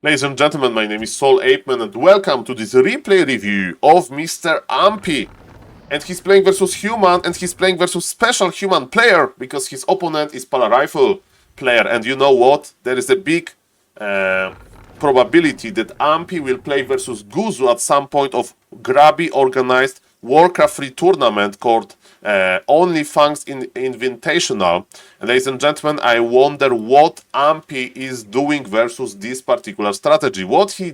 Ladies and gentlemen, my name is SaulApeMan and welcome to this replay review of Mr. Ahmpy. And he's playing versus human and he's playing versus special human player because his opponent is Rifle player. And you know what? There is a big probability that Ahmpy will play versus Guzu at some point of grabby organized Warcraft free tournament called Only Fangs Invitational. And ladies and gentlemen, I wonder what Ahmpy is doing versus this particular strategy. What he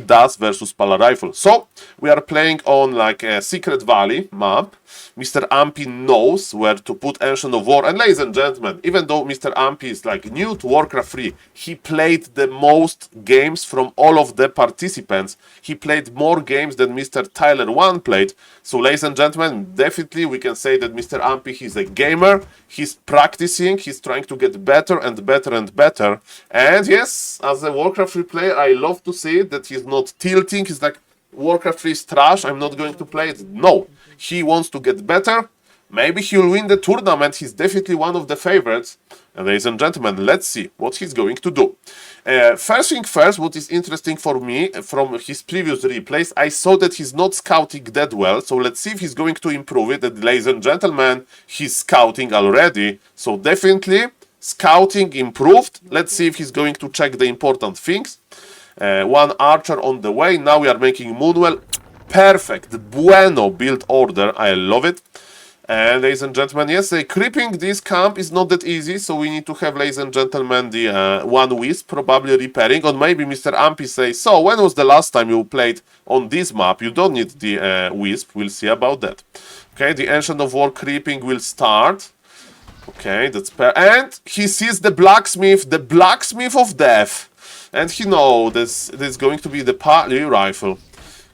does versus Rifle. So we are playing on like a Secret Valley map. Mr. Ahmpy knows where to put Ancient of War. And ladies and gentlemen, even though Mr. Ahmpy is like new to Warcraft 3, he played the most games from all of the participants. He played more games than Mr. Tyler 1 played. So ladies and gentlemen, definitely we can say that Mr. Ahmpy, he's a gamer. He's practicing. He's trying to get better and better and better. And yes, as a Warcraft 3 player, I love to see that he's not tilting. He's like, Warcraft 3 is trash, I'm not going to play it. No, he wants to get better. Maybe he'll win the tournament. He's definitely one of the favorites. And ladies and gentlemen, let's see what he's going to do. First thing first, what is interesting for me from his previous replays, I saw that he's not scouting that well. So let's see if he's going to improve it. And ladies and gentlemen, he's scouting already. So definitely scouting improved. Let's see if he's going to check the important things. One archer on the way. Now we are making Moonwell. Perfect. Bueno build order. I love it. And ladies and gentlemen, yes, creeping this camp is not that easy. So we need to have, ladies and gentlemen, the one wisp probably repairing. Or maybe Mr. Ahmpy says, so when was the last time you played on this map? You don't need the wisp. We'll see about that. Okay, the Ancient of War creeping will start. Okay, that's and he sees the blacksmith of death. And he knows this is going to be the Paladin rifle.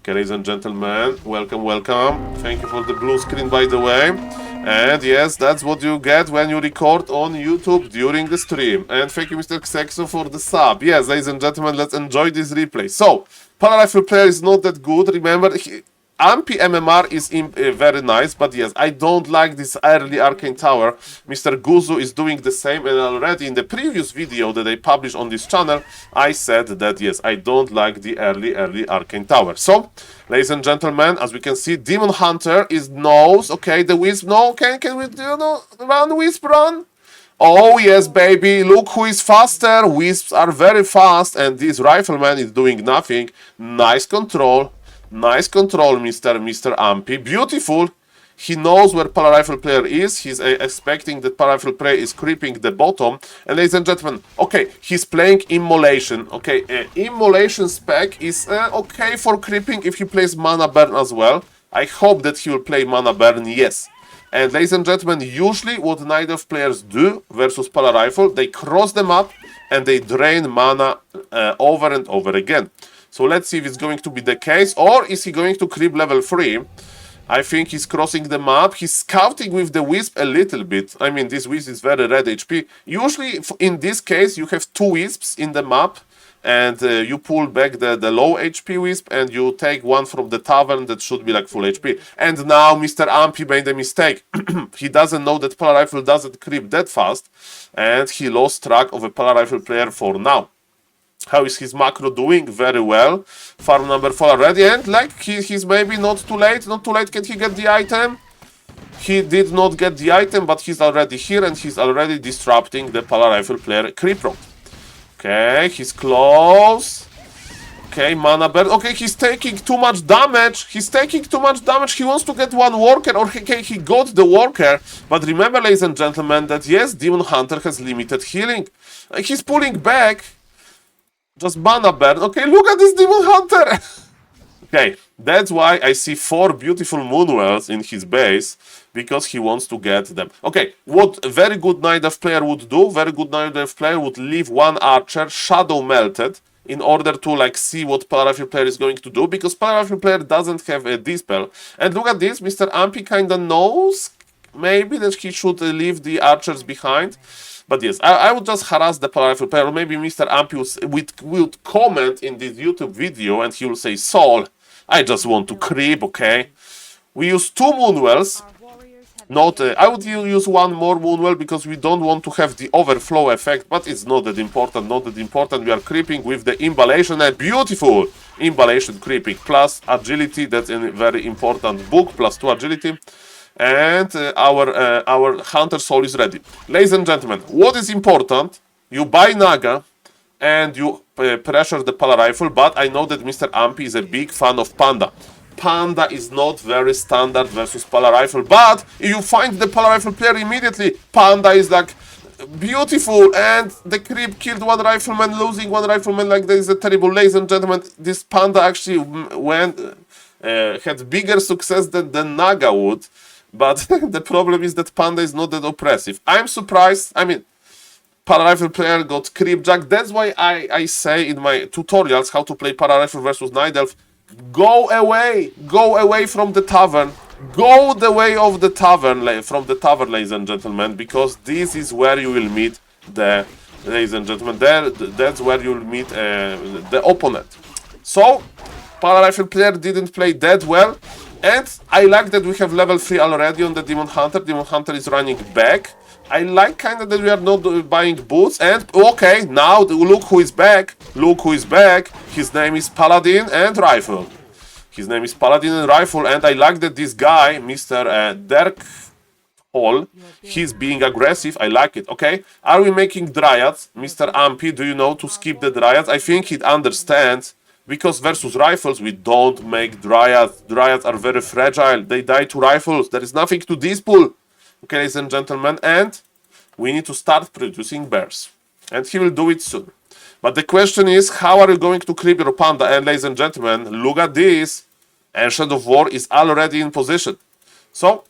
Okay, ladies and gentlemen, welcome, welcome. Thank you for the blue screen, by the way. And yes, that's what you get when you record on YouTube during the stream. And thank you, Mr. Xexo, for the sub. Yes, ladies and gentlemen, let's enjoy this replay. So, Rifle player is not that good. Remember, Ahmpy MMR is very nice, but yes, I don't like this early Arcane Tower. Mr. Guzu is doing the same, and already in the previous video that I published on this channel, I said that yes, I don't like the early Arcane Tower. So, ladies and gentlemen, as we can see, Demon Hunter is knows. Okay, the Wisp, no, can we, run, Wisp, run? Oh yes, baby, look who is faster. Wisps are very fast, and this Rifleman is doing nothing. Nice control. Nice control, Mr. Ahmpy. Beautiful. He knows where Rifle player is. He's expecting that Rifle player is creeping the bottom. And ladies and gentlemen, okay, he's playing Immolation. Okay, Immolation spec is okay for creeping if he plays Mana Burn as well. I hope that he will play Mana Burn, yes. And ladies and gentlemen, usually what Night Elf players do versus Rifle, they cross the map and they drain mana over and over again. So let's see if it's going to be the case, or is he going to creep level 3? I think he's crossing the map. He's scouting with the Wisp a little bit. I mean, this Wisp is very red HP. Usually, in this case, you have 2 Wisps in the map, and you pull back the low HP Wisp, and you take one from the tavern that should be like full HP. And now Mr. Ahmpy made a mistake. He doesn't know that Rifle doesn't creep that fast, and he lost track of a Rifle player for now. How is his macro doing? Very well. Farm number 4 already. And like he's maybe not too late. Not too late. Can he get the item? He did not get the item, but he's already here and he's already disrupting the Rifle player creep road. Okay, he's close. Okay, mana burn. Okay, he's taking too much damage. He's taking too much damage. He wants to get one worker, or okay, he got the worker. But remember, ladies and gentlemen, that yes, Demon Hunter has limited healing. He's pulling back. Just mana burn. Okay, look at this Demon Hunter. Okay, that's why I see 4 beautiful Moonwells in his base, because he wants to get them. Okay, what a very good Night Elf player would do, very good Night Elf player would leave one archer shadow melted in order to like see what Rifle player is going to do, because Rifle player doesn't have a dispel. And look at this, Mr. Ahmpy kinda knows maybe that he should leave the archers behind. But yes, I would just harass the Rifle player. Maybe Mr. Ahmpy would comment in this YouTube video and he will say, Saul, I just want to creep, okay? We use 2 Moonwells. Not, I would use one more Moonwell because we don't want to have the overflow effect, but it's not that important, not that important. We are creeping with the imballation, and beautiful imballation creeping, plus agility, that's a very important book, plus 2 agility. And our Hunter Soul is ready. Ladies and gentlemen, what is important? You buy Naga, and you pressure the Pala Rifle, but I know that Mr. Ahmpy is a big fan of Panda. Panda is not very standard versus Pala Rifle, but if you find the Pala Rifle player immediately, Panda is like beautiful, and the creep killed one rifleman, losing one rifleman like this is a terrible. Ladies and gentlemen, this Panda actually had bigger success than the Naga would, but the problem is that Panda is not that oppressive. I'm surprised, I mean, Para-Rifle player got creep jack. That's why I say in my tutorials how to play Para-Rifle versus Night Elf, go away from the tavern. Go the way of the tavern, from the tavern, ladies and gentlemen, because this is where you will meet the, ladies and gentlemen, that's where you will meet the opponent. So, Para-Rifle player didn't play that well, and I like that we have level 3 already on the Demon Hunter. Demon Hunter is running back. I like kind of that we are not buying boots, and okay, now look who is back. Look who is back. His name is Paladin and Rifle. His name is Paladin and Rifle, and I like that this guy, Mr. Dirk Hall, he's being aggressive. I like it. Okay, are we making Dryads? Mr. Ahmpy, do you know to skip the Dryads? I think he understands, because versus Rifles, we don't make Dryads. Dryads are very fragile. They die to Rifles. There is nothing to dispull. Okay, ladies and gentlemen, and we need to start producing bears. And he will do it soon. But the question is, how are you going to creep your Panda? And ladies and gentlemen, look at this. Ancient of War is already in position. So,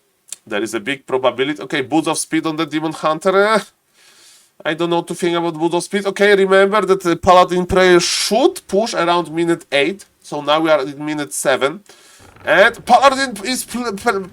there is a big probability. Okay, Boots of Speed on the Demon Hunter. I don't know to think about Boots of Speed. Okay, remember that the Paladin player should push around minute 8. So now we are in minute 7. And Paladin is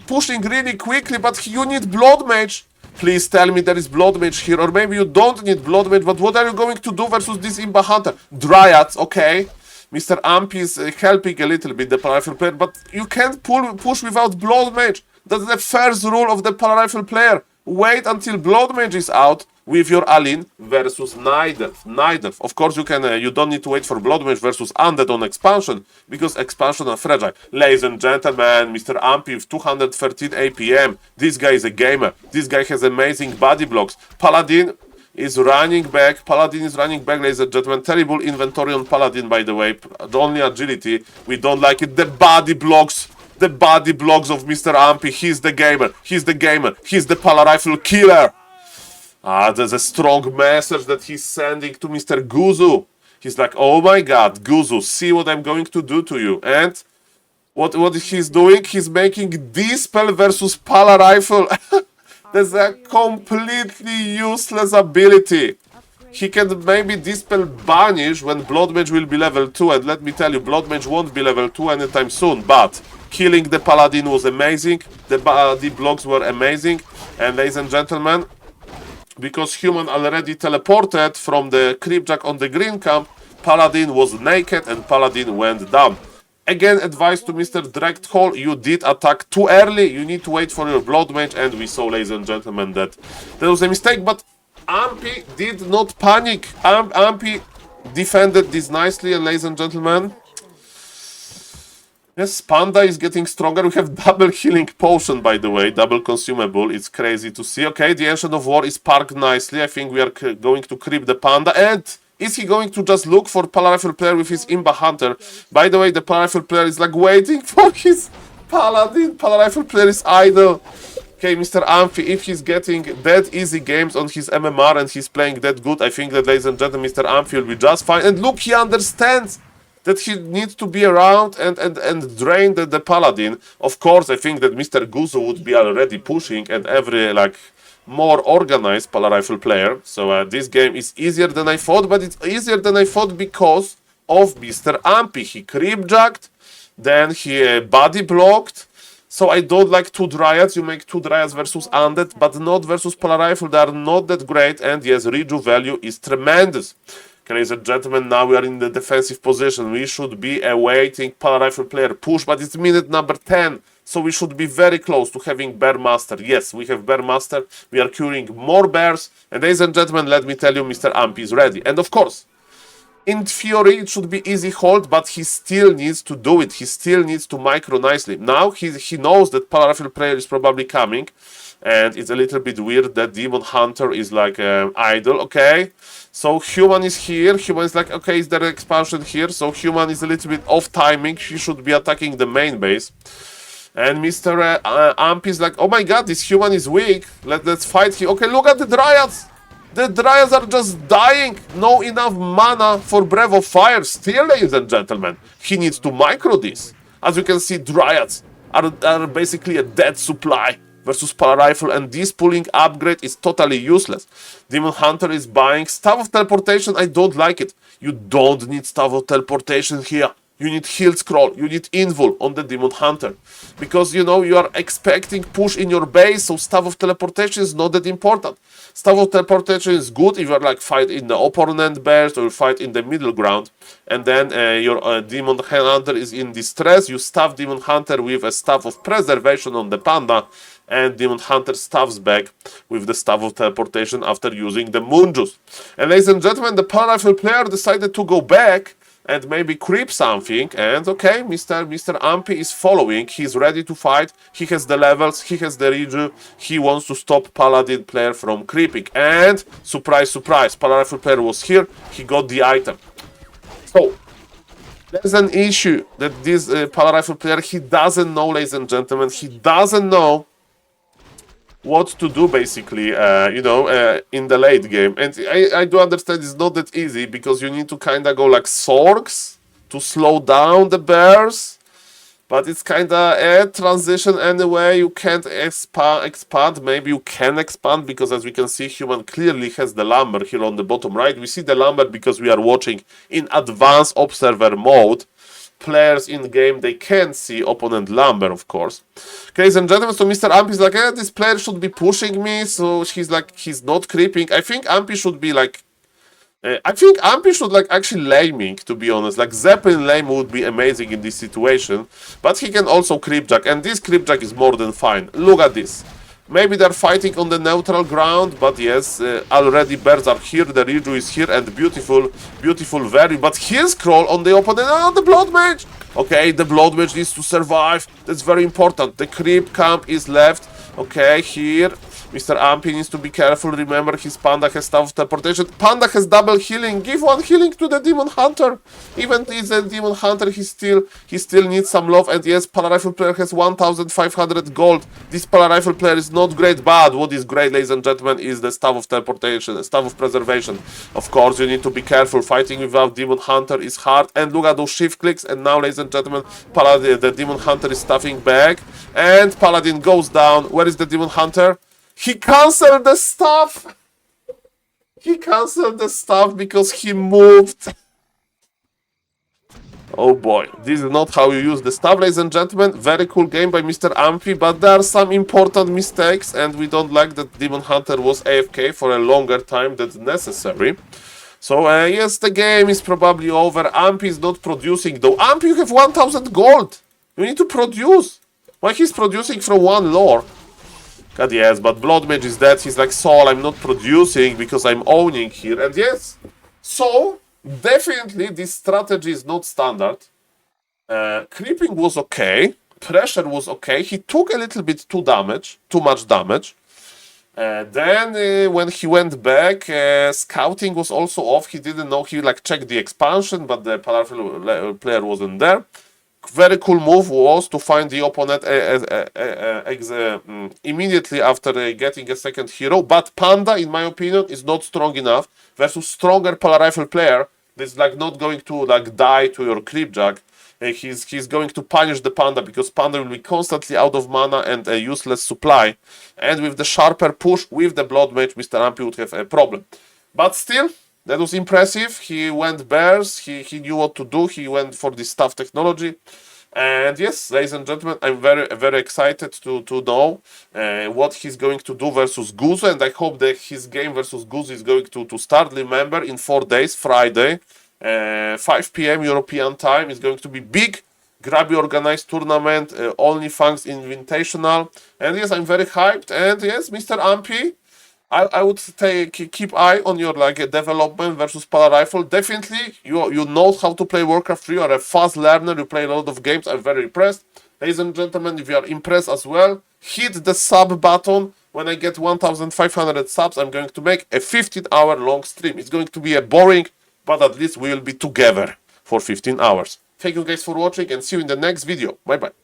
pushing really quickly, but you need Blood Mage. Please tell me there is Blood Mage here, or maybe you don't need Blood Mage, but what are you going to do versus this Imba Hunter? Dryads, okay. Mr. Ahmpy is helping a little bit the Para-Rifle player, but you can't push without Blood Mage. That's the first rule of the Para-Rifle player. Wait until Blood Mage is out with your Alin versus Night Elf. Night Elf. Of course, you don't need to wait for Blood Mage versus Undead on expansion, because expansion are fragile. Ladies and gentlemen, Mr. Ahmpy with 213 APM. This guy is a gamer. This guy has amazing body blocks. Paladin is running back. Paladin is running back, ladies and gentlemen. Terrible inventory on Paladin, by the way. Only agility. We don't like it. The body blocks. The body blocks of Mr. Ahmpy. He's the gamer. He's the gamer. He's the Para-Rifle killer. There's a strong message that he's sending to Mr. Guzu. He's like, oh my god, Guzu, see what I'm going to do to you. And what he's doing? He's making Dispel versus Pala-Rifle. That's a completely useless ability. He can maybe Dispel Banish when Blood Mage will be level 2. And let me tell you, Blood Mage won't be level 2 anytime soon. But killing the Paladin was amazing. The body blocks were amazing. And ladies and gentlemen, because human already teleported from the creepjack on the green camp, Paladin was naked and Paladin went down. Again, advice to Mr. Direct Hall, you did attack too early, you need to wait for your Blood Mage, and we saw, ladies and gentlemen, that there was a mistake, but Ahmpy did not panic. Ahmpy defended this nicely, and ladies and gentlemen, yes, Panda is getting stronger. We have double healing potion, by the way, double consumable. It's crazy to see. Okay, the Ancient of War is parked nicely. I think we are going to creep the Panda. And is he going to just look for Para-Rifle player with his Imba Hunter? By the way, the Para-Rifle player is like waiting for his Paladin. Para-Rifle player is idle. Okay, Mr. Ahmpy, if he's getting that easy games on his MMR and he's playing that good, I think that, ladies and gentlemen, Mr. Ahmpy will be just fine. And look, he understands that he needs to be around and drain the Paladin. Of course, I think that Mr. Guzo would be already pushing and every, like, more organized Para-Rifle player. So this game is easier than I thought, but it's easier than I thought because of Mr. Ahmpy. He creepjacked, then he body blocked. So I don't like two Dryads. You make two Dryads versus Undead, but not versus Para-Rifle. They are not that great, and yes, Reju value is tremendous. Okay, ladies and gentlemen, now we are in the defensive position. We should be awaiting Pala Rifle player push, but it's minute number 10. So we should be very close to having Bear Master. Yes, we have Bear Master. We are curing more bears. And ladies and gentlemen, let me tell you, Mr. Ahmpy is ready. And of course, in theory, it should be easy hold, but he still needs to do it. He still needs to micro nicely. Now he knows that Pala Rifle player is probably coming. And it's a little bit weird that Demon Hunter is like idle, okay? So Human is here. Human is like, okay, is there an expansion here? So Human is a little bit off timing. He should be attacking the main base. And Mr. Ahmpy is like, oh my god, this Human is weak. Let's fight him. Okay, look at the Dryads. The Dryads are just dying. No enough mana for Breath of Fire. Still, ladies and gentlemen, he needs to micro this. As you can see, Dryads are basically a dead supply versus Pala Rifle, and this pulling upgrade is totally useless. Demon Hunter is buying Staff of Teleportation. I don't like it. You don't need Staff of Teleportation here. You need Heal Scroll, you need Invul on the Demon Hunter. Because, you know, you are expecting push in your base, so Staff of Teleportation is not that important. Staff of Teleportation is good if you are like fight in the opponent bears or you fight in the middle ground. And then your Demon Hunter is in distress. You staff Demon Hunter with a Staff of Preservation on the Panda. And Demon Hunter staffs back with the Staff of Teleportation after using the Moon Juice. And ladies and gentlemen, the Pala Rifle player decided to go back and maybe creep something. And okay, Mr. Ahmpy is following. He's ready to fight. He has the levels. He has the reju. He wants to stop Paladin player from creeping. And surprise, surprise, Pala Rifle player was here. He got the item. So there's an issue that this Pala Rifle player, he doesn't know, ladies and gentlemen. He doesn't know what to do basically, in the late game. And I do understand it's not that easy because you need to kind of go like Sorgs to slow down the bears. But it's kind of a transition anyway. You can't expand. Maybe you can expand because as we can see, Human clearly has the lumber here on the bottom right. We see the lumber because we are watching in advanced observer mode. Players in game, they can see opponent lumber, of course. Okay, ladies and gentlemen, so Mr. Ahmpy is like, this player should be pushing me, so he's not creeping. I think Ahmpy should be like, actually laming, to be honest. Like Zeppelin lame would be amazing in this situation, but he can also creepjack, and this creepjack is more than fine. Look at this. Maybe they're fighting on the neutral ground, but yes, already bears are here, the Riju is here, and beautiful very. But here's Scroll on the opponent. Oh, the Blood Mage! Okay, the Blood Mage needs to survive. That's very important. The creep camp is left. Okay, here. Mr. Ahmpy needs to be careful. Remember, his Panda has Staff of Teleportation. Panda has double healing. Give one healing to the Demon Hunter. Even if it's a Demon Hunter, he still needs some love. And yes, Pala Rifle player has 1,500 gold. This Pala Rifle player is not great, but what is great, ladies and gentlemen, is the Staff of Teleportation, Staff of Preservation. Of course, you need to be careful. Fighting without Demon Hunter is hard. And look at those shift clicks. And now, ladies and gentlemen, the Demon Hunter is staffing back. And Paladin goes down. Where is the Demon Hunter? He cancelled the stuff. He cancelled the stuff because he moved. Oh boy, this is not how you use the stuff, ladies and gentlemen. Very cool game by Mr. Ahmpy, but there are some important mistakes, and we don't like that Demon Hunter was AFK for a longer time than necessary. So yes, the game is probably over. Ahmpy is not producing though. Ahmpy, you have 1,000 gold. You need to produce. Why he's producing from one lore? God, yes, but Blood Mage is dead. He's like, Saul, I'm not producing because I'm owning here. And yes, so definitely this strategy is not standard. Creeping was okay. Pressure was okay. He took a little bit too much damage. Then when he went back, scouting was also off. He didn't know. He like checked the expansion, but the powerful player wasn't there. Very cool move was to find the opponent immediately after getting a second hero. But Panda, in my opinion, is not strong enough versus stronger Pala Rifle player. That's like not going to like die to your creepjack. He's going to punish the Panda because Panda will be constantly out of mana and a useless supply. And with the sharper push with the Blood Mage, Mr. Ahmpy would have a problem. But still, that was impressive. He went bears. He knew what to do. He went for the staff technology. And yes, ladies and gentlemen, I'm very excited to know what he's going to do versus Guzu, and I hope that his game versus Guzu is going to start. Remember, in 4 days, Friday, 5 p.m. European time. Is going to be big, grabby organized tournament, only thanks Invitational. And yes, I'm very hyped. And yes, Mr. Ahmpy, I would keep eye on your development versus Pala Rifle. Definitely, you know how to play Warcraft 3. You are a fast learner. You play a lot of games. I'm very impressed. Ladies and gentlemen, if you are impressed as well, hit the sub button. When I get 1,500 subs, I'm going to make a 15-hour long stream. It's going to be a boring, but at least we will be together for 15 hours. Thank you guys for watching and see you in the next video. Bye bye.